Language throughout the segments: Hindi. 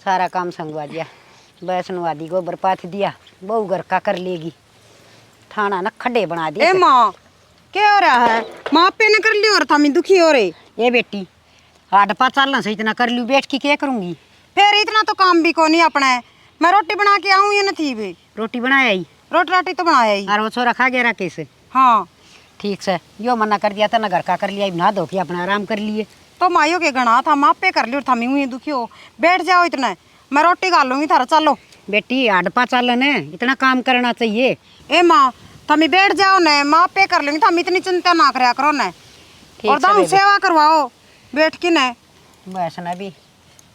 सारा काम संगवा दिया, बैसनवा दी, गोबर पाथ दिया, बहू घर का कर लेगी, थाना न खड्डे बना दिए। ए माँ क्या हो रहा है? माँ पे न कर ली और था मैं दुखी हो रही। ये बेटी आडपा चलना से इतना कर लूँ, बैठ की क्या करूँगी? फिर इतना तो काम भी को नहीं अपना है। मैं रोटी बना के आऊँ या न थी भी रोटी बनाया ही रोटी राटी तो बनाया ही। और वो छोरा खा गया राकेश? हाँ ठीक से यो मना कर दिया था ना, घर का कर लिया, नहा धो के अपना आराम कर लिए। तो माइयों के गणा था, माँ पे कर ली और था मैं यूं ही दुखी हो। बैठ जाओ इतना, मैं रोटी खा लूंगी थारा। चलो बेटी आडपा चलन है, इतना काम करना चाहिए। ए माँ थमी बैठ जाओ न, माँ पे कर लूंगी, थम इतनी चिंता ना करया करो न। ठीक और से दाम बेबे। सेवा करवाओ बैठ के न। बस ना भी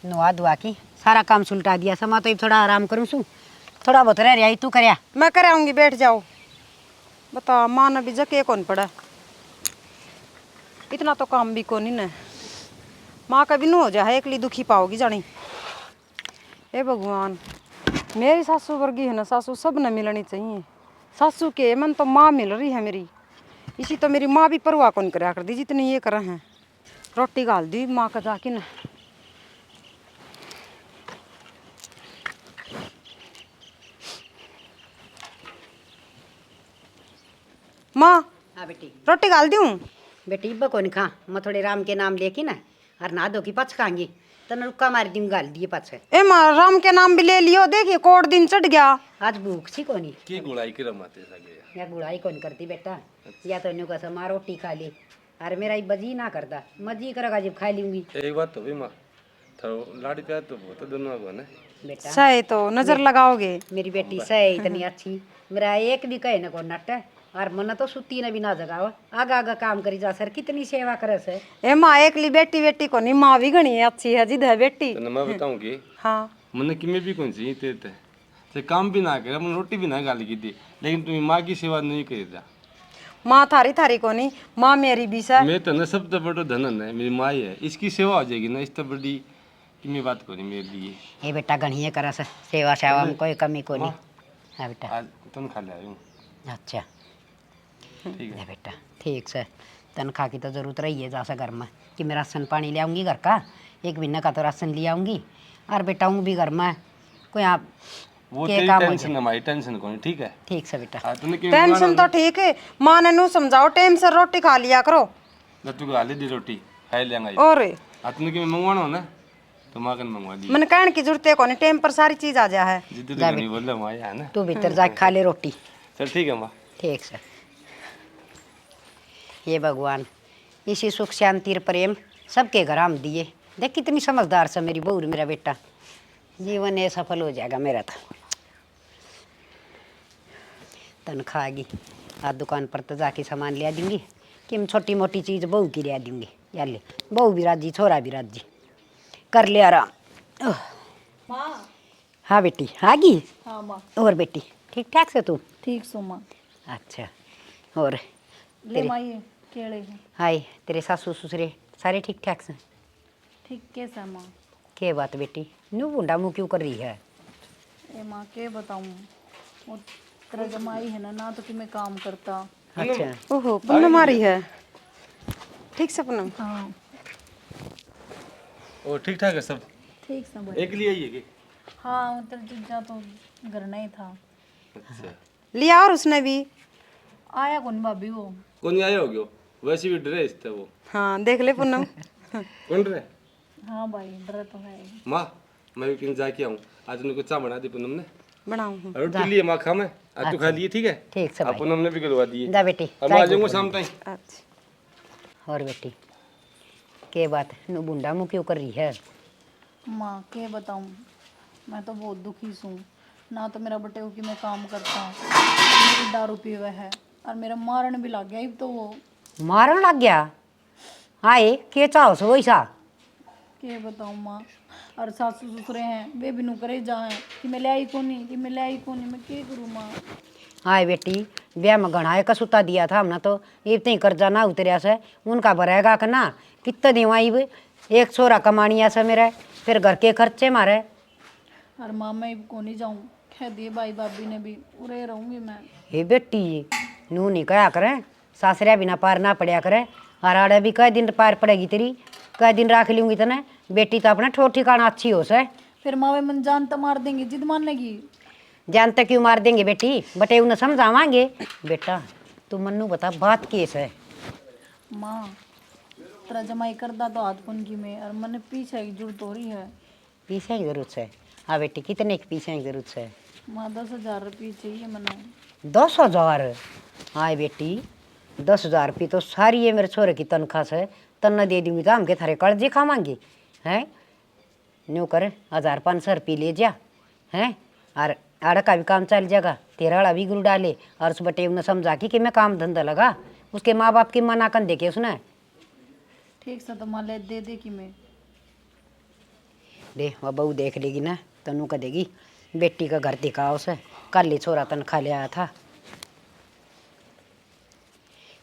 नुआ दुआ की सारा काम सुलटा दिया, समा तो थोड़ा आराम करूँ सू, थोड़ा बहुत रह रहा तू करया। मैं कर आऊंगी, बैठ जाओ। बता माँ ने भी जके कौन पड़ा, इतना तो काम भी को नहीं न। माँ का भी न हो जाए एकली दुखी पाओगी जानी। हे भगवान, मेरी सासू वर्गी है ना सासू सब न मिलनी चाहिए। सासू के मन तो माँ मिल रही है मेरी, इसी तो मेरी माँ भी परवाह कौन करा कर दी जितनी ये कर हैं। रोटी गाल दी माँ का जाके न। माँ हाँ बेटी। रोटी गाल दूँ? बेटी इब्बा को नहीं खा, मैं थोड़े राम के नाम लेके ना और नहा धो की पच खाएंगी, तन रुक्का मार दी गाल दिए पाछे। ए माँ राम के नाम भी ले लियो, देखिए कोट दिन चढ़ गया। आज भूख सी कोनी की गुड़ाई के रमाते सगे या गुड़ाई कौन करती बेटा, या तो न्यू का माँ रोटी खा ली, अरे मेरा बजी ना करता, मजी करेगा जब खा लूंगी। एक बात तो भी माँ थोड़ा लाड़ी प्यार तो बहुत दोनों को ना बेटा सही तो नजर लगाओगे। मेरी बेटी सही इतनी अच्छी, मेरा एक भी कहे न को नट, और मन तो सुती न भी ना जगाओ, आगा आगा काम करी जा सर, कितनी सेवा करे से। ए माँ एकली बेटी बेटी को नहीं, माँ भी घनी अच्छी है जिद है बेटी। तो मैं बताऊँ कि हाँ मन की में भी कौन सी तेते से काम भी ना करे, मन रोटी भी ना गाली की थी, लेकिन तुम्हें माँ की सेवा नहीं करी था। माँ थारी थारी को नहीं, माँ मेरी भी है। मैं तो न सब तो बड़ा धनन है, मेरी माँ ही है, इसकी सेवा हो जाएगी ना, इस तो बड़ी कि मैं बात करी मेरे लिए। ये बेटा घणिए करे से, सेवा सेवा में कोई कमी को नहीं। हाँ बेटा। आज तुम खा ले आयूँ। अच्छा ठीक है ले बेटा, ठीक से तनख्वाह की तो जरूरत रही है जैसा घर में कि मैं राशन पानी ले आऊँगी घर का, एक महीने का तो राशन ले आऊँगी, और बेटा हूँ भी घर में कोई आप वो के तेरी काम हो टेंशन जाए। हमारी टेंशन कौन, ठीक है? ठीक से बेटा। हाँ तूने क्यों टेंशन तो ठीक है, माँ ने नू समझाओ टाइम से रोटी खा लिया करो। ना तू गाली दी रोटी खाई लेंगे। और हाँ तूने क्यों मंगवाना हो ना, तो माँ कन मंगवा दी। मन कहने की जरूरत है कोनी, टाइम पर सारी चीज आ जा है। जिद्द तो नहीं बोल रहा माँ है ना। तू भीतर जा खा ले रोटी। चल ठीक है माँ। ठीक से। ये भगवान इसी सुख शांति और प्रेम सबके घर हम दिए। देख कितनी समझदार से मेरी बहू मेरा बेटा, जीवन ये सफल हो जाएगा मेरा तो। तनख्वाह आगी आज दुकान पर तो जाके सामान ले आ दूंगी, कि हम छोटी मोटी चीज़ बहू की ले आ दूंगी, यार ले बहू भी राजी छोरा भी राजी, कर ले आराम। माँ। हाँ बेटी आगी। हाँ माँ। और बेटी ठीक ठाक से तू? ठीक सो माँ। अच्छा और ले माँ ये केले हैं। हाय तेरे सासू ससुरे सारे ठीक ठाक से? ठीक कैसा माँ? के बात बेटी नू बूंडा मुँह क्यों कर रही है? ए माँ के बताऊँ, वो तेरा जमाई है ना तो कि मैं काम करता। अच्छा ओहो पूनम हमारी है, ठीक से पूनम। हाँ ओ ठीक ठाक है सब? ठीक सा भाई। एक लिए ही है कि? हाँ तेरा जीजा तो घर नहीं था। अच्छा लिया और उसने भी। आया कौन भाभी वो? कौन आया हो गयो, वैसे भी ड्रेस था वो। हाँ देख ले पूनम। कौन रे? हाँ भाई डर तो है। माँ मैं भी कहीं जाके आऊँ, आज उनको चाय बना दी पूनम ने। बनाऊँ रोटी लिए माँ खा मैं, आज तू खा लिए ठीक है? ठीक से अब भाई। पूनम ने भी करवा दिए। जा बेटी अब मैं आ जाऊँगा शाम तक। अच्छा। और बेटी के बात नू बूंडा मुँह क्यों कर रही है? माँ के बताऊँ, मैं तो बहुत दुखी हूँ ना, तो मेरा बटे कि मैं काम करता, मेरी दारू पीवे है और मेरा मारन भी लग गया। अब तो वो मारन लग गया? हाय के चाहो सो वैसा? के बताऊँ माँ, और सासू ससुरे हैं वे भी नु करे जाए कि मैं ले आई को नहीं, कि मैं ले आई को नहीं, मैं क्या करूँ माँ? हाय बेटी ब्याह में गढ़ाए का सुता दिया था हमने तो, इतने कर्जा ना उतरिया से उनका भरेगा कि ना, कितना दिवाई एक छोरा कमानिया से मेरे, फिर घर के खर्चे मारे। और माँ मैं को नहीं जाऊँ, कह दिए भाई भाभी ने भी, उरे रहूँगी मैं। हे बेटी नू नहीं कहा करे, सासरिया बिना पार ना पड़या करे, और आड़े भी कई दिन पार पड़ेगी तेरी, कई दिन रख लूँगी तने। बेटी तो अपना ठोर ठिकाना अच्छी हो से, फिर मावे मन जान तो मार देंगे, जिद मानेगी। जानते क्यों मार देंगे बेटी, बटे उन्हें समझावांगे। बेटा तू मन्नू बता बात केस है। माँ तेरा जमाई करदा तो हाथ कौन की में, और मन पीछे की जरूरत हो रही है। पीछे की जरूरत है? हाँ बेटी कितने की पीछे की जरूरत है? माँ 10,000 रुपये चाहिए मने। 10,000? हाँ बेटी 10,000 रुपये तो सारी है मेरे छोरे की तनख्वाह से, तन्ना दे दूंगी तो हम के थारे कर्जे खावांगे हैं। न्यू कर 1,500 रुपये ले जा हैं, और आड़ा का भी काम चल जाएगा, तेरा आड़ा भी गुरु डाले, और उस बटे उन्हें समझा कि मैं काम धंधा लगा, उसके माँ बाप की मना कर देखे उसने। ठीक से तो माँ ले दे दे कि मैं दे वह बहू देख लेगी ना, तनु का देगी। बेटी का घर दिखा उसे, कल ही छोरा तनख्वाह ले आया था।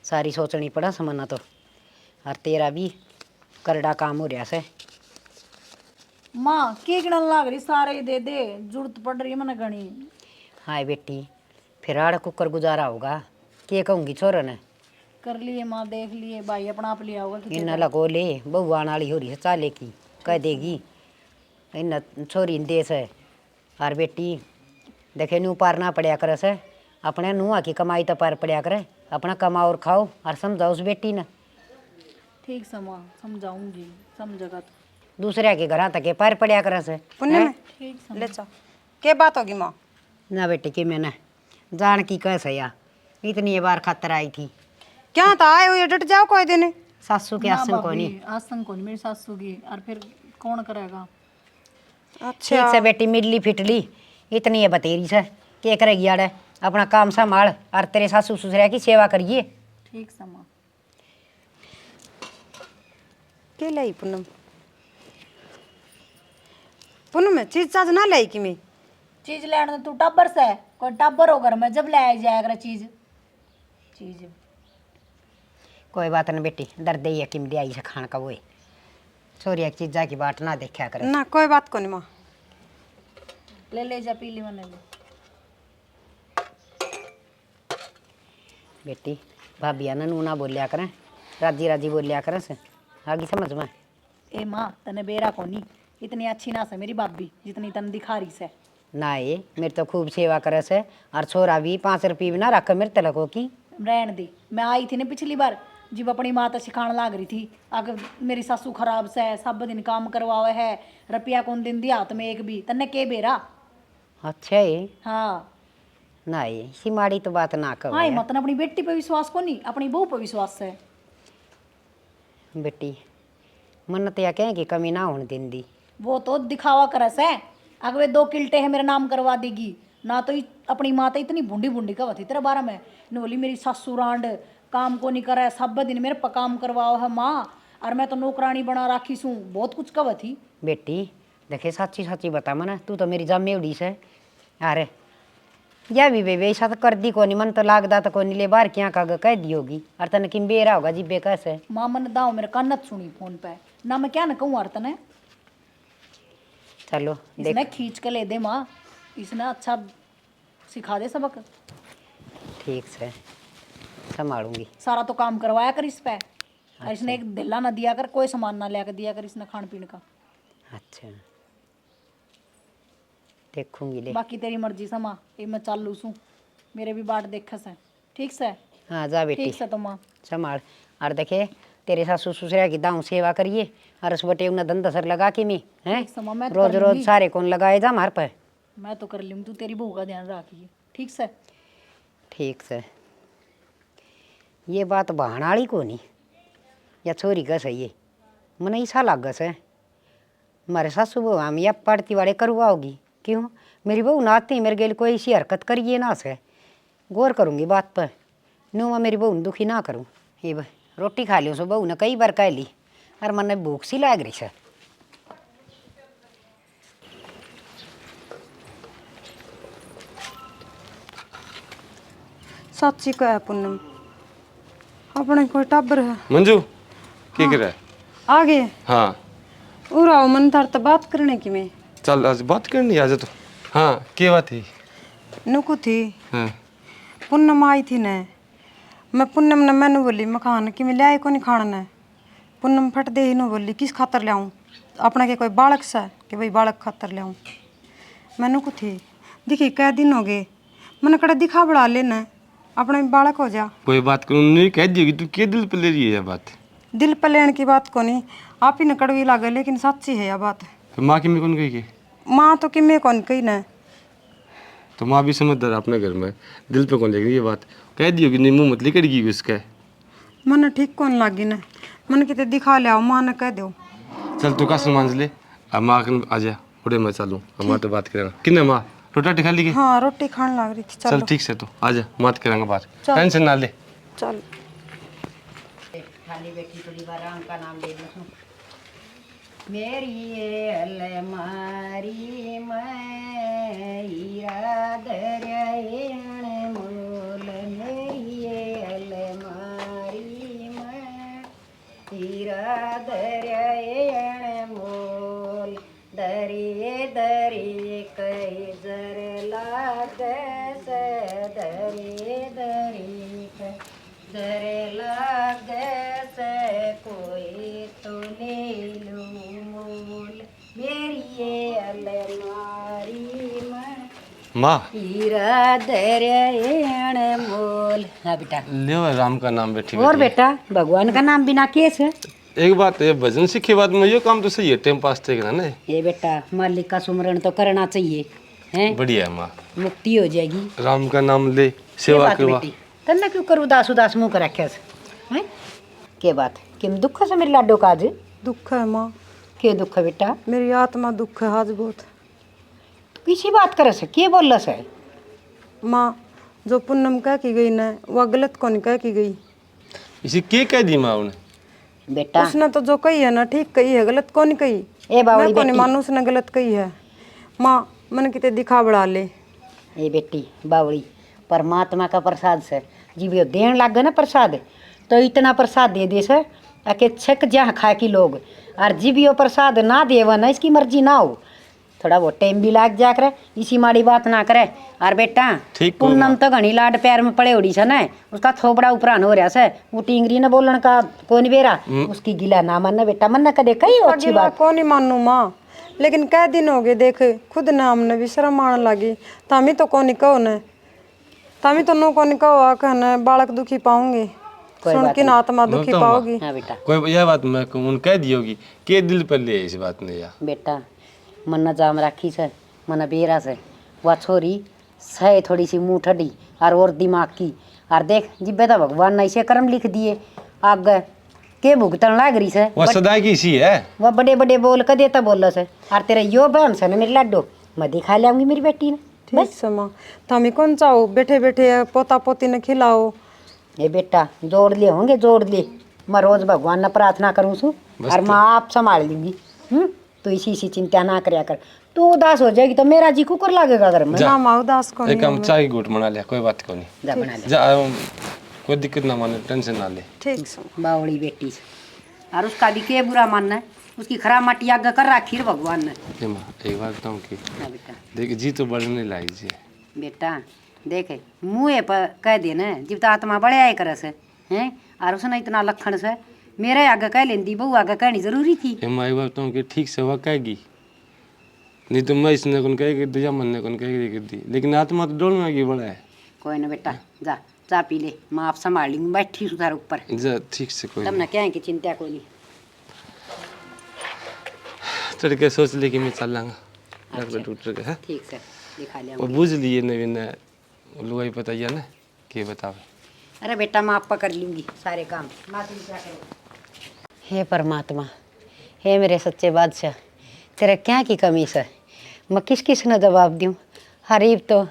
सारी सोचनी पड़ा समझना तो, और तेरा भी करड़ा काम हो रहा से। माँ के गिनन लाग रही, सारे दे दे, जरूरत पड़ रही है मने घनी। हाय बेटी फिर आड़ कुकर गुजारा होगा, के कहूँगी छोरा ने। कर लिए माँ, देख लिए, भाई अपना आप लिया होगा कि इन लगो ले बहू आने वाली हो रही है चाले की, कह देगी इन छोरी देश है। और बेटी देखे नू पार ना पड़या करे से, अपने नुआ की कमाई तो पार पड़या करे, अपना कमाओ और खाओ, और समझाओ उस बेटी ने। ठीक से माँ समझाऊंगी, समझेगा तो। दूसरे के घर तक के पार पड़या करे से। पुण्य में ठीक से ले चल, क्या बात होगी माँ? ना बेटी कि मैंने जान की कैसे या इतनी बार खातर आई थी। क्या था आए हुए डट जाओ कोई दिन। सासू के ना आसन को नहीं। भाभी, आसन को नहीं, मेरी सासू की, और फिर कौन करेगा। अच्छा ठीक से बेटी मिडली फिटली इतनी है बतेरी से, के करेगी आड़े, अपना काम संभाल और तेरे सासू ससुरा की सेवा करिए। ठीक से माँ। के लाई पूनम? पूनम चीज चाज ना लाई कि मैं? चीज लेने तू टब्बर से, कोई टब्बर हो घर में जब ले आई जाया कर चीज। चीज कोई बात नहीं बेटी, दर्द ही है कि मिली आई से खान का वो है। छोरी एक चीजा की बात ना देखा करे। ना कोई बात को नहीं माँ। ले ले जा, पी ली मैंने भी। बेटी भाभी आना नू ना बोलिया करें, राजी राजी बोलिया करें से, आगे समझ में। ए माँ तने बेरा कोनी, इतनी अच्छी ना से मेरी भाभी जितनी तन दिखा रही से। ना ये मेरे तो खूब सेवा करे से, और छोरा भी 5 रुपये भी ना रख मेरे तलकों की। रहन दी, मैं आई थी ना पिछली बार, जब अपनी माता सिखाने लाग रही थी, अगर मेरी सासू खराब से है, सब दिन काम करवावे है, रुपया कौन दिन दिया हाथ में एक भी, तन्ने के बेरा। अच्छा ये हाँ ना ये सिमाड़ी तो बात ना कहो हाँ, यार। मतन अपनी बेटी पे विश्वास को नहीं, अपनी बहू पे विश्वास है। बेटी मन तो या कहें कि कमी ना होने देंदी। वो तो दिखावा करस है, अगर वे 2 किल्टे है मेरा नाम करवा देगी ना, तो अपनी माता इतनी बूढ़ी बूढ़ी कहा थी तेरा बारे में, ने बोली मेरी सासू रांड काम को नहीं करे, सब दिन मेरे पर काम करवाओ है माँ, और मैं तो नौकरानी बना राखी सूँ, बहुत कुछ कहा थी। बेटी देखे सच्ची सच्ची बता मना, तू तो मेरी जामे उड़ी से। अरे या भी बे ऐसा तो कर दी कोनी, मन तो लागदा तो कोनी, ले बार क्या काग कह दी होगी, और तने किम बेरा होगा जिब्बे कैसे। माँ मन दाओ मेरे कानत सुनी फोन पे ना, मैं क्या न कहूँ और तने। चलो देख इसने खींच के ले दे माँ, इसने अच्छा सिखा दे सबक। ठीक से संभालूंगी। सारा तो काम करवाया कर इस पे, और इसने एक दिल्ला ना दिया कर, कोई सामान ना लिया कर दिया कर इसने खान पीने का। अच्छा देखूंगी ले। बाकी तेरी मर्जी से माँ, ये मैं चालू सूँ, मेरे भी बाट देख से। ठीक से हाँ जा बेटी ठीक से तो माँ। संभाल। और देखे तेरे सासू ससुरा की दाऊं सेवा करिए, और उस बटे उन्हें धंधा सर लगा के मैं हैं, ठीक से माँ, मैं तो रोज कर रोज लूंगी। सारे कौन लगाए जा मार पे। मैं तो कर लूँ, तू तेरी बहू का ध्यान रखिए। ठीक से ठीक से ये बात बहाना वाली को नहीं, या छोरी का सही है, मन ऐसा लागस है हमारे सासू बहू हम या पड़ती वाले करवाओगी क्यों। मेरी बहू नाती मेरे गेल कोई ऐसी हरकत करिए ना से, गौर करूँगी बात पर, नो मैं मेरी बहू दुखी ना करूँ। ये भाई रोटी खा लियो सो बहू ने कई बार कह ली, और मन भूख सी लाग रही से। सच्ची कह पूनम, अपने कोई टब्बर है मंजू क्या कर रहा है? आगे हाँ उराओ मन थार तो बात करने की मैं चल आज बात करनी आज तो। हाँ क्या बात है? नुकू थी हाँ पूनम आई थी ने, मैं पूनम ने मैंने बोली मैं खाना कि मैं ले आई को नहीं खाना ने। पूनम फट दे ही नो बोली किस खातर ले आऊँ, अपना के कोई बालक सा कि भाई बालक खातर ले आऊँ। मैनू कुथे दिखी कै दिन हो गए, मन कड़ा दिखा बढ़ा लेना है, अपना भी बालक हो जा। कोई बात करूँ नहीं कह दिएगी, तू क्या दिल पे ले रही है ये बात? दिल पर लेने की बात को नहीं, आप ही न कड़वी लागे, लेकिन सच्ची है यह बात। फिर माँ की मैं कौन कही? माँ तो कि मैं कौन कही ना। तो माँ भी समझदार अपने घर में, दिल पे कौन लेगी ये बात? कह दियो कि नहीं मुँह मत लिकड़गी उसका। मन ठीक कौन लागी ना, मन कितने दिखा ले आओ, माँ ने कह दो। चल तू कसम मान ले, अब माँ आ जा, उड़े मैं चलूँ, अब माँ तो बात करेंगे किन्ने माँ रोटी खा ली के? हाँ रोटी खाने लग रही थी। चल ठीक से, तो आ जा, बात करेंगे बात, चल। टेंशन ना ले। चल खाली बैठी थोड़ी बार राम का नाम ले लूँ। मेरी अलमारी में हीरा दरियाण मोल, मेरी अलमारी में हीरा दरियाण मोल, दरिए दरिए कई जर लागे से, दरिए दरिए कई जर लागे से, कोई तो ले लूं मोल, मेरी ये अलमारी में माँ हीरा दरियाण मोल। हाँ बेटा, ले राम का नाम बैठी और बैठी। बेटा भगवान का नाम बिना केस है। एक बात है, भजन सीखे बाद में ये काम तो सही है, टाइम पास थे ना। ये बेटा मालिक का सुमरण तो करना चाहिए, हैं? बढ़िया है माँ, मुक्ति हो जाएगी। राम का नाम ले, ये सेवा बात करवा। बेटी, तन्ना क्यों करूँ उदास उदास मुँह कर रखे हैं? के बात किम दुख से मेरे लाडो का आज? दुख है माँ, के दुख है बेटा? मेरी आत्मा दुख है आज बहुत। किसी बात करे से के बोल से? माँ जो पूनम कह की गई ना, वह गलत कौन कह की गई। इसे के कह दी माँ उन्हें? बेटा उसने तो जो कही है ना ठीक कही है, गलत कौन कही। ए बावली मैं कौन बेटी, मानू उसने गलत कही है। माँ मन कितने दिखा बढ़ा ले। ये बेटी बावली परमात्मा का प्रसाद से जीव यो देन लाग गए ना प्रसाद, तो इतना प्रसाद दे दे से आके छक जहाँ खा की लोग, और जीव यो प्रसाद ना देवा ना, इसकी मर्जी ना हो, थोड़ा बहुत टाइम भी लाग जा करे, इसी माड़ी बात ना करे। और बेटा ठीक पूनम तो घनी लाड पैर में पड़े उड़ी से ना, उसका थोपड़ा उपरान हो रहा से, वो टिंगरी न बोलन का कौन बेरा, उसकी गिला ना मन बेटा, मन न कदे कही अच्छी बात। कौन ही मानू माँ, लेकिन कै दिन हो गए देख खुद ना हमने भी शर्म आने लगी। तामी तो कौन कहो न, तामी तो नो कौन कहो आ कहना बालक दुखी पाऊंगे, सुन के ना आत्मा दुखी पाओगी। हाँ बेटा, कोई यह बात मैं कहूँ कह दी होगी के दिल पर ले इस बात ने या बेटा मन न जाम राखी से, मन बेरा से, वह छोरी सह थोड़ी सी मुँह ठडी और दिमाग की, और देख जिब्बे तो भगवान ने ऐसे कर्म लिख दिए आगे के भुगतन लाग रही से। वह सदा की इसी है, वह बड़े बड़े बोल के देता बोल से, और तेरा यो बहन से ना मेरी लाडो मैं दिखा लाऊंगी मेरी बेटी ने। ठीक से माँ, तामी कौन चाहो बैठे बैठे पोता पोती ने खिलाओ। ये बेटा जोड़ ले होंगे जोड़ ले, मैं रोज भगवान ने प्रार्थना करूँ सू, और माँ आप संभाल लूंगी। तो इसी चिंता ना करया कर, तू उदास हो जाएगी तो मेरा जी कुकर लागेगा घर में। ना माँ उदास कौन एक हम चाय घूट बना लिया, कोई बात को नहीं, जा बना ले जा कोई दिक्कत ना माने, टेंशन ना ले। ठीक से बावड़ी बेटी से, और उसका भी के बुरा मानना है, उसकी खराब माटी आगे कर रखी है भगवान ने। ये माँ एक बात बताऊँ कि हाँ बेटा, देख जी तो बढ़ने लाई जी, बेटा देखे मुँह पर कह दे न जब तो आत्मा बड़े आए करे से हैं, और उसने इतना लखन से मेरे आगे कह लेंदी, बहू आगे कहनी जरूरी थी। ये माँ एक बात बताऊँ कि ठीक से वह कहेगी, नहीं तो मैं इसने कौन कहेगी दूजा मन ने कौन कहेगी दी, लेकिन आत्मा तो डोल में बड़ा है। कोई ना बेटा, जा चा पी ले, माँ आप संभाल लूंगी, बैठी सुधार ऊपर, जा ठीक से कोई तब ना क्या है कि चिंता कोई नहीं। चढ़ के सोच ले कि मैं चल लाऊंगा डॉक्टर के है, ठीक से दिखा लिया। और बुझ लिए नवीन लुगाई पता ही है ना कि बतावे। अरे बेटा माँ आप कर लूंगी सारे काम, माँ तुम क्या करो। हे परमात्मा, हे मेरे सच्चे बादशाह, तेरे क्या की कमी से मैं किस किस ने जवाब दूँ। हरीब तो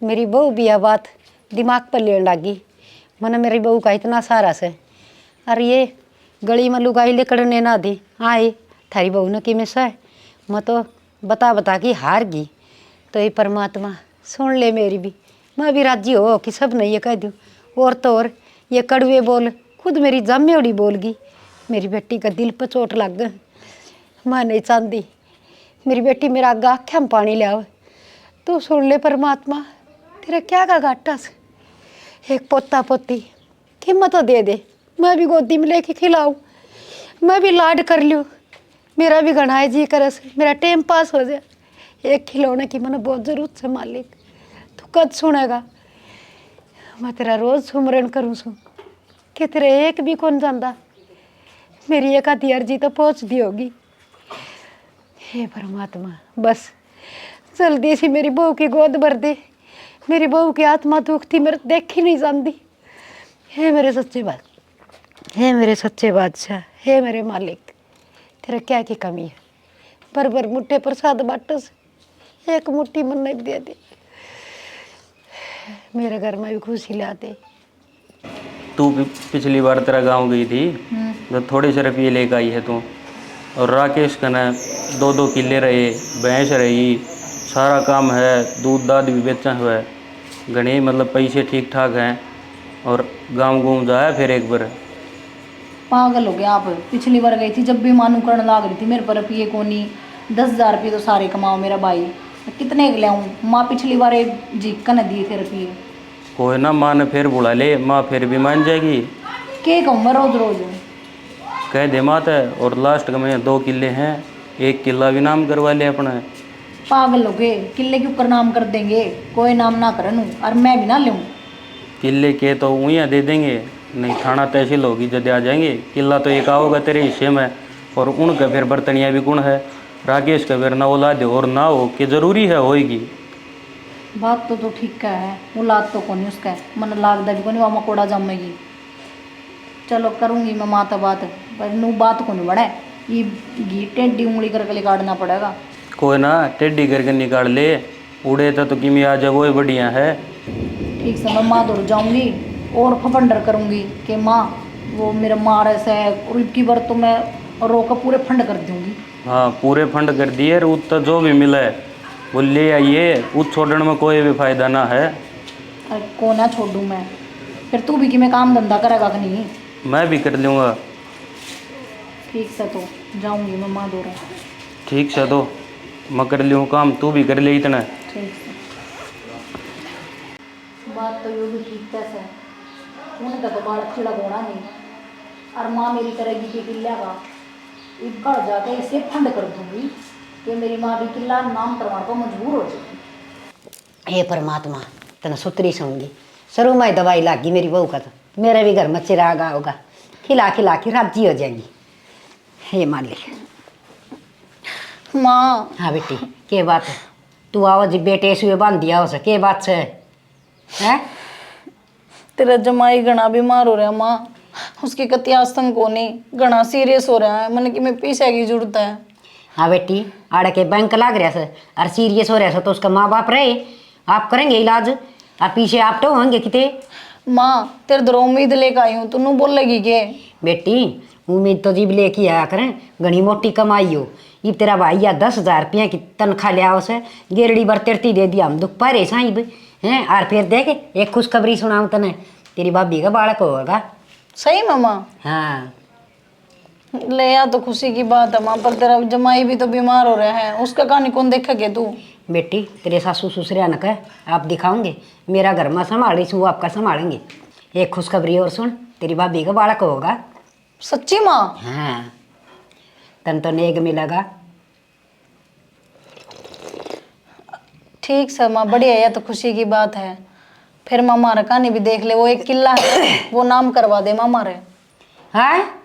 मेरी बहू भी यह बात दिमाग पर लेने लगी, मैंने मेरी बहू का इतना सारा से, अरे ये गली में लुगाई लेकर ना दी आए थारी बहू ने कि मैं सह, मैं तो बता बता के हार गई। तो ये परमात्मा सुन ले मेरी भी, मैं भी राजी हो कि सब ने ये कह दूँ, और तो और ये कड़वे बोल खुद मेरी जम्मेड़ी बोल गई, मेरी बेटी का दिल पर चोट लग गई। मैं नहीं चाहती मेरी बेटी मेरा आगे आँखें में पानी ले आवे, तू सुन ले परमात्मा, तेरा क्या का घाटा से एक पोता पोती कीमत तो दे दे, मैं भी गोदी में लेके खिलाऊं, मैं भी लाड कर लूँ, मेरा भी घना है जी करे से मेरा टाइम पास हो जाए। एक खिलौने की मैंने बहुत जरूरत है मालिक, तू कद सुनेगा। मैं तेरा रोज सुमरन करूँ सू कि तेरे एक भी कौन जानता, मेरी एक आधी अर्जी तो पहुँच दी होगी। हे परमात्मा, बस जल्दी सी मेरी बहू की गोद भर दे। मेरी बहू की आत्मा दुखती मेरे देखी नहीं जानती। हे मेरे सच्चे हे मेरे सच्चे बादशाह, हे मेरे मालिक, तेरा क्या की कमी है। भर भर मुट्ठे प्रसाद बाटस, एक मुट्ठी मन नहीं दे दे। मेरे घर में भी खुशी लाते। तू पिछली बार तेरा गांव गई थी जब थोड़े से रुपये लेकर आई है तू, और राकेश का ना 2-2 किले रहे, भैंस रही, सारा काम है, दूध दाद भी बेचा हुआ है, घने मतलब पैसे ठीक ठाक हैं, और गांव घूम जाया फिर एक बार। पागल हो गया आप। पिछली बार गई थी जब भी मानू करण लाग रही थी मेरे पर रुपये को नहीं, 10,000 रुपये तो सारे कमाओ मेरा भाई, मैं कितने के ले आऊँ। माँ पिछली बार जीका न दिए थे रुपये। कोई ना, माँ ने फिर बुला ले, माँ फिर भी मान जाएगी। के कहूँ मैं रोज रोज। कह दे मात है, और लास्ट का में 2 किले हैं, 1 किला भी नाम करवा ले अपना। पागल हो गए, किले के ऊपर नाम कर देंगे, कोई नाम ना करन और मैं भी ना लूँ। किले के तो ऊँया दे देंगे, नहीं थाना तहसील होगी जब आ जाएंगे। किला तो एक आओगा तेरे हिस्से में, और उनका फिर बर्तनिया भी गुण है। राकेश का फिर ना औलाद और ना हो कि जरूरी है होएगी। बात तो ठीक है, औलाद तो कौन उसका है, मन लागदा भी कौन वहाँ मकोड़ा जमेगी। चलो करूँगी मैं माता बात, पर नू बात को नहीं बढ़े, ये घी टेढ़ी उंगली करके काटना पड़ेगा। कोई ना, टेढ़ी करके निकाल ले, उड़े तो किमी आ जाए वो बढ़िया है। ठीक से मैं माँ दूर जाऊँगी और फफंडर करूँगी कि माँ वो मेरा मार ऐसा है, और इनकी बार तो मैं रोका पूरे फंड कर दूँगी। हाँ, पूरे फंड कर दिए, उत तो जो भी मिला है वो ले आइए, उस छोड़ने में कोई भी फायदा ना है। अरे को ना छोड़ूँ मैं, फिर तू भी कि मैं काम धंधा करेगा कि नहीं। मैं भी कर लूँगा। ठीक से तो जाऊँगी मैं माँ दूर। ठीक से तो मैं कर लूँ काम, तू भी कर ले इतना। ठीक से बात तो ये भी ठीक है, उनका तो बाल चिड़ा गोना नहीं, और माँ मेरी करेगी कि किला का एक घर जाके इसे फंड कर दूंगी कि मेरी माँ भी किला नाम करवाने को मजबूर हो जाएगी। हे परमात्मा, तना सुतरी सूंगी शुरू में दवाई लागी मेरी बहू का, तो मेरे भी घर में चिरागा होगा, खिला खिला के राजी हो जाएंगी। हे मालिक। माँ। हाँ बेटी, के बात है? तू आओ जी बेटे सुए बांध दिया हो के बात से है? तेरा जमाई घना बीमार हो रहा है माँ, उसकी कति आस्तंग को नहीं, घना सीरियस हो रहा है, मैंने कि मैं पैसे की जरूरत है। हाँ बेटी, आड़े के बैंक लाग रहा है और सीरियस हो रहा है, तो उसका माँ बाप रहे, आप करेंगे इलाज, आप पीछे आप तो होंगे कितने। माँ तेरे दर उम्मीद लेकर आई हूँ, तू बोलेगी के? बेटी उम्मीद तो जीव लेके आया करें, घनी मोटी कमाई हो। ये तेरा भाई या 10,000 रुपया की तनख्वाह लिया उसे, गेरड़ी बर तिरती दे दिया, हम दुख पा रहे साहिब हैं। और फिर देख एक खुशखबरी सुनाऊँ तने, तेरी भाभी का बालक होगा। सही मामा? हाँ ले आ तो खुशी की बात है माँ, पर तेरा जमाई भी तो बीमार हो रहा है, उसका कहानी कौन देखेगे तू? बेटी तेरे सासू ससुर न कह आप दिखाओगे, मेरा घर में संभाल रही, वो आपका संभालेंगे। एक खुशखबरी और सुन, तेरी भाभी का बालक होगा। सच्ची माँ? हाँ, तन तो नेग मिलेगा। ठीक है माँ, बढ़िया है, तो खुशी की बात है। फिर मामा रे कहानी भी देख ले, वो एक किला है वो नाम करवा दे मामा रे। हाँ,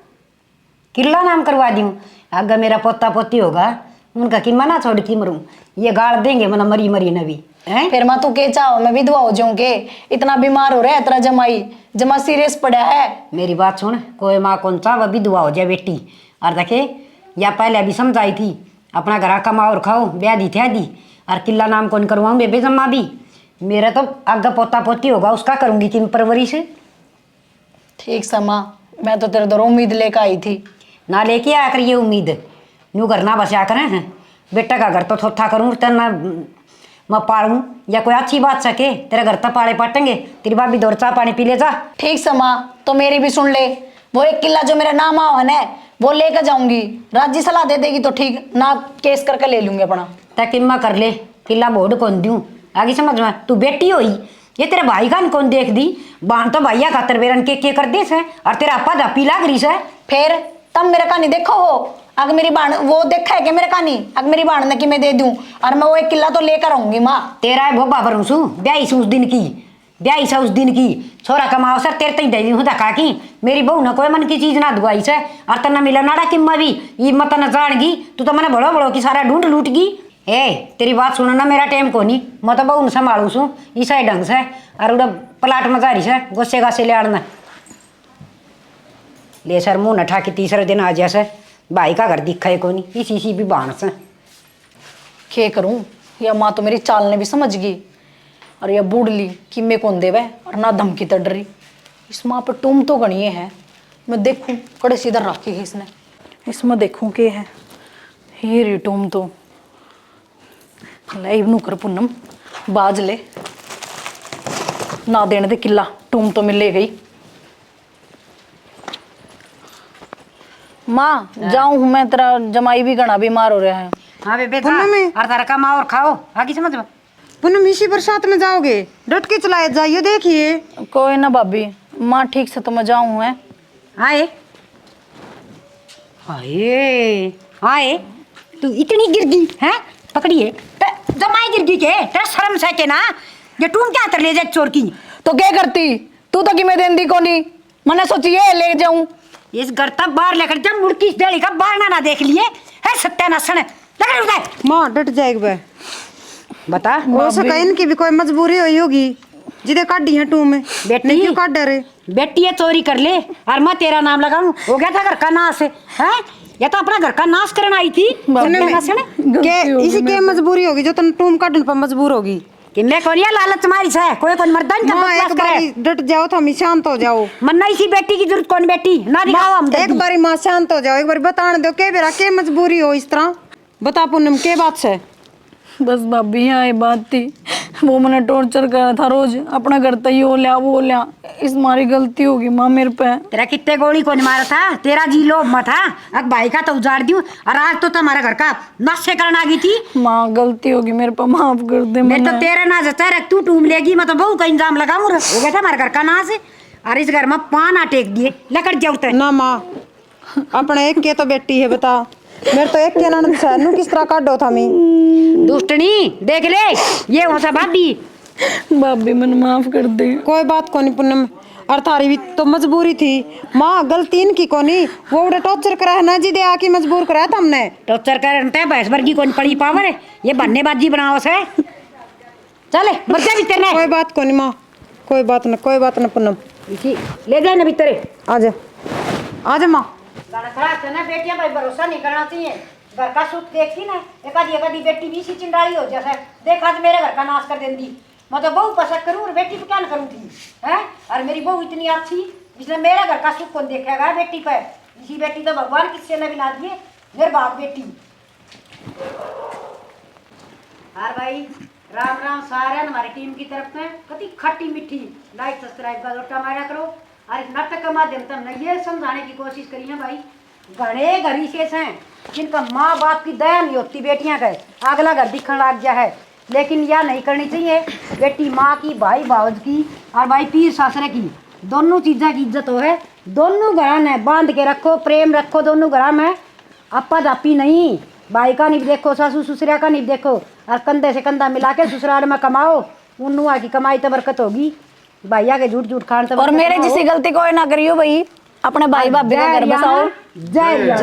किला नाम करवा दूँ? अगर मेरा पोता पोती होगा उनका कि मना छोड़ के मरूँ, ये गाड़ देंगे मना मरी मरी नबी हैं। फिर माँ तू के चाहो मैं विधवा हो जाऊँ के? इतना बीमार हो रहा है तेरा जमाई, जमा सीरियस पड़ा है। मेरी बात सुन, कोई माँ कौन सा वह विधवा हो जाए बेटी। और देखे या पहले अभी समझाई थी, अपना घर कमाओ और खाओ, ब्याह दी थे दी, और किला नाम कौन करवाऊँ बेबे जम्मा भी। मेरा तो आगे पोता पोती होगा उसका करूँगी कि परवरिश। ठीक है माँ, मैं तो तेरे दर उम्मीद लेकर आई थी। ना लेके आया कर ये उम्मीद, न्यू घर ना बसा करें हैं। बेटा का घर तो थोथा करूँ तो ना मैं पालूँ, या कोई अच्छी बात सके तेरे घर तक पाड़े पटेंगे, तेरी भाभी दौड़ चाह पानी पी ले जा। ठीक है माँ, तो मेरी भी सुन ले, वो एक किला जो मेरा नाम आओ है ना वो लेकर जाऊंगी, राज्य सलाह दे देगी तो ठीक, ना केस करके ले लूंगी अपना। तक इम्मा कर ले, किला बोर्ड कौन दूँ आगे समझ में। तू बेटी होई, ये तेरे भाई का कौन देख दी, बान तो भैया खातर बेरन के कर दे से, और तेरा अपा धापी लाग रही से। फिर तब मेरा कहानी देखो हो, अगर मेरी बाण वो देखा है कि मेरे कहानी अगर मेरी बाण ने कि मैं दे दूं और मैं वो 1 किला तो लेकर आऊंगी माँ। तेरा है भोबा भरूं सू ब्याई से उस दिन की ब्याई से उस दिन की छोरा कमाओ सर तेरे तई दे दी हूं धक्का की मेरी बहू न कोई मन की चीज ना दुआई से और तना मिला नाड़ा कि मैं भी ये मत न जानगी तू तो मैंने बड़ो बड़ो की सारा ढूंढ लूट गई। ए तेरी बात सुनो ना मेरा टाइम को नहीं मैं तो बहू न संभालू सू ईसा ढंग से और उड़ा प्लाट मजारी से गोसे गासे ले आड़ना ले सर मुंह न ठा के तीसरे दिन आ जैसे भाई का घर दिखा है को नहीं इसी भी बाण से क्या करूं या माँ तो मेरी चाल ने भी समझ गई और यह बूढ़ली कि मैं कौन देवे और ना धमकी तड़ रही। इस माँ पर टूम तो गणिए है मैं देखूं कड़े सीधा रखी है इसने इसमें देखूं के है ये री टूम तो ले इवनू कर पुनम बाज ले ना देने दे किला टूम तो मिले गई। माँ जाऊं हूं मैं तेरा जमाई भी घना बीमार हो रहा है। हाँ बेबे था और तारा कमाओ और खाओ आगे समझ में पूनम इसी बरसात में जाओगे डट के चलाए जाइए देखिए। कोई ना भाभी माँ ठीक से तो मैं जाऊं है। आए आए आए तू इतनी गिर गई है पकड़िए जमाई गिर गई के तेरा शर्म से के ना ये टूम क्या कर ले जाए चोर की तो क्या करती तू तो कि मैं देंदी को नहीं मैंने सोची ये ले जाऊं इस घर तक बाहर लेकर जब मुड़की इस डेली का बाहर ना देख लिए है सत्यानाशन लेकर उठाए माँ डट जाएगी बे बता हो सका इनकी भी कोई मजबूरी हुई होगी जिदे काटी है टू में बेटी क्यों काट डरे बेटी ये चोरी कर ले और मैं तेरा नाम लगाऊं हो गया था घर का नाश है या तो अपना घर का नाश करना आई थी इसी के मजबूरी होगी जो तुम टूम काटने पर मजबूर होगी कि मैं कौन लालच मारी से कोई कौन मर्दान का माँ बकवास एक करे बारी डट जाओ तो हम शांत हो जाओ मन्ना इसी बेटी की जरूरत कौन बेटी ना दिखाओ हम एक बारी माँ शांत हो जाओ एक बारी बताने दो के बेरा के मजबूरी हो इस तरह बता पूनम के बात से बस भाभी यहाँ ये बात थी वो मैंने टॉर्चर करा था रोज अपना घर तय हो लिया वो लिया इस मारी गलती होगी माँ मेरे पे। तेरा कितने गोली कौन मारा था तेरा जी लोभ मत था अब भाई का तो उजाड़ दूं और आज तो तुम्हारा घर का नशे करने आ गई थी। माँ गलती होगी मेरे पे माफ कर दे। मैं तो तेरा ना जचा रख तू टूम लेगी मैं तो बहू का इंजाम लगाऊं हो गया था हमारे घर का नाश और इस घर में पाना टेक दिए लकड़ जाऊते ना माँ अपने एक के तो बेटी है बता मेरे तो एक के ननद से किस तरह काटो था मैं दुष्टनी देख ले ये हो सा भाभी भाभी मैंने माफ कर दे। कोई बात को नहीं पूनम और थारी भी तो मजबूरी थी माँ गलती इनकी को नहीं वो उड़े टॉर्चर करा है ना जिदे आके मजबूर कराया था हमने टॉर्चर करते भैंस वर्गी कौन पड़ी पावर है ये बन्नेबाजी बनाओ से चले बच्चा भी तेरे कोई बात को नहीं माँ कोई बात न पूनम इसी ले जाए ना भीतर आजा माँ ना बेटियां भाई भरोसा नहीं करना चाहिए घर का सुख देखती ना एक आधी बेटी भी इसी चिंडाली हो जैसे देख आज मेरे घर का नाश कर देंगी मैं तो बहू पसंद करूँ और बेटी को क्या न करूँ थी है और मेरी बहू इतनी अच्छी इसलिए मेरा घर का सुख कौन देखेगा बेटी पर इसी बेटी तो भगवान किससे न बिना दिए मेरे बाप बेटी। और भाई राम राम सारे हमारी टीम की तरफ से कति खट्टी मीठी लाइक सब्सक्राइब का लोटा मारा करो और इस नाटक के माध्यम से हमने ये समझाने की कोशिश करी है भाई घने घरी से हैं जिनका माँ बाप की दया नहीं होती बेटियां का अगला घर दिखने लग गया है लेकिन यह नहीं करनी चाहिए बेटी माँ की भाई भावज की और भाई पीर सासरे की दोनों चीज़ों की इज्जत हो है दोनों घर में बांध के रखो प्रेम रखो दोनों घर में अपा जापी नहीं भाई का नहीं देखो सासू ससुरा का नहीं देखो और कंधे से कंधा मिला के ससुराल में कमाओ उन नुआ की कमाई तो बरकत होगी भैया के झूठ झूठ खान और मेरे जैसी गलती कोई ना करियो भाई अपने भाई भाभी का घर बसाओ। जय